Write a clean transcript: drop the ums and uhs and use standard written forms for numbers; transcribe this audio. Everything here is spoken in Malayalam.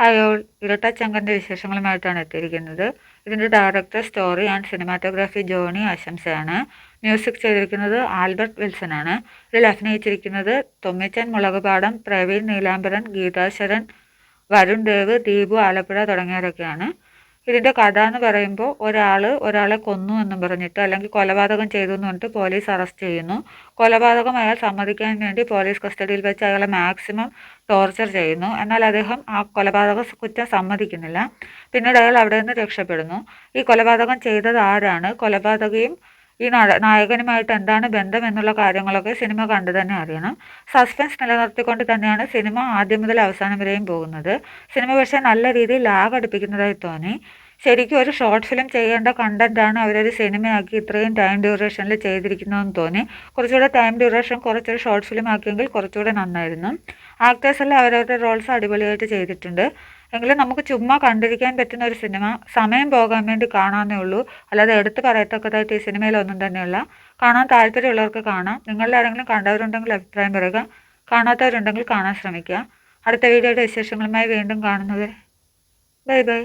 ഹായ് ഓൾ, ഇരട്ടച്ചങ്കൻ്റെ വിശേഷങ്ങളുമായിട്ടാണ് എത്തിയിരിക്കുന്നത്. ഇതിൻ്റെ director, story and cinematography Johnny ആശംസയാണ്. മ്യൂസിക് ചെയ്തിരിക്കുന്നത് ആൽബർട്ട് വിൽസൺ ആണ്. ഇതിൽ അഭിനയിച്ചിരിക്കുന്നത് തൊമ്മിച്ചൻ മുളകുപാടം, പ്രവീൺ നീലാംബരൻ, ഗീതാശരൺ, വരുൺ ദേവ്, ദീപു ആലപ്പുഴ തുടങ്ങിയവരൊക്കെയാണ്. ഇതിൻ്റെ കഥ എന്ന് പറയുമ്പോൾ ഒരാളെ കൊന്നു എന്നും പറഞ്ഞിട്ട് അല്ലെങ്കിൽ കൊലപാതകം ചെയ്തു എന്ന് പറഞ്ഞിട്ട് പോലീസ് അറസ്റ്റ് ചെയ്യുന്നു. കൊലപാതകം അയാൾ സമ്മതിക്കാൻ വേണ്ടി പോലീസ് കസ്റ്റഡിയിൽ വെച്ച് അയാളെ മാക്സിമം ടോർച്ചർ ചെയ്യുന്നു. എന്നാൽ അദ്ദേഹം ആ കൊലപാതക കുറ്റം സമ്മതിക്കുന്നില്ല. പിന്നീട് അയാൾ അവിടെ നിന്ന് രക്ഷപ്പെടുന്നു. ഈ കൊലപാതകം ചെയ്തത് ആരാണ്, കൊലപാതകയും ഈ നായകനുമായിട്ട് എന്താണ് ബന്ധം എന്നുള്ള കാര്യങ്ങളൊക്കെ സിനിമ കണ്ടു തന്നെ അറിയണം. സസ്പെൻസ് നിലനിർത്തിക്കൊണ്ട് തന്നെയാണ് സിനിമ ആദ്യം മുതൽ അവസാനം വരെയും പോകുന്നത്. സിനിമ പക്ഷേ നല്ല രീതിയിൽ ലാഗ് അടുപ്പിക്കുന്നതായി തോന്നി. ശരിക്കും ഒരു ഷോർട്ട് ഫിലിം ചെയ്യേണ്ട കണ്ടന്റാണ് അവരൊരു സിനിമയാക്കി ഇത്രയും ടൈം ഡ്യൂറേഷനിൽ ചെയ്തിരിക്കുന്നതെന്ന് തോന്നി. കുറച്ചുകൂടെ ടൈം ഡ്യൂറേഷൻ കുറച്ചൊരു ഷോർട്ട് ഫിലിം ആക്കിയെങ്കിൽ കുറച്ചുകൂടെ നന്നായിരുന്നു. ആക്ടേഴ്സ് എല്ലാം അവരവരുടെ റോൾസ് അടിപൊളിയായിട്ട് ചെയ്തിട്ടുണ്ട്. എങ്കിലും നമുക്ക് ചുമ്മാ കണ്ടിരിക്കാൻ പറ്റുന്ന ഒരു സിനിമ, സമയം പോകാൻ വേണ്ടി കാണാമെന്നേ ഉള്ളൂ. അല്ലാതെ എടുത്ത് പറയത്തക്കതായിട്ട് ഈ സിനിമയിലൊന്നും തന്നെയല്ല. കാണാൻ താല്പര്യമുള്ളവർക്ക് കാണാം. നിങ്ങളിൽ ആരെങ്കിലും കണ്ടവരുണ്ടെങ്കിൽ അഭിപ്രായം പറയുക. കാണാത്തവരുണ്ടെങ്കിൽ കാണാൻ ശ്രമിക്കുക. അടുത്ത വീഡിയോയുടെ വിശേഷങ്ങളുമായി വീണ്ടും കാണുന്നത്. Bye bye.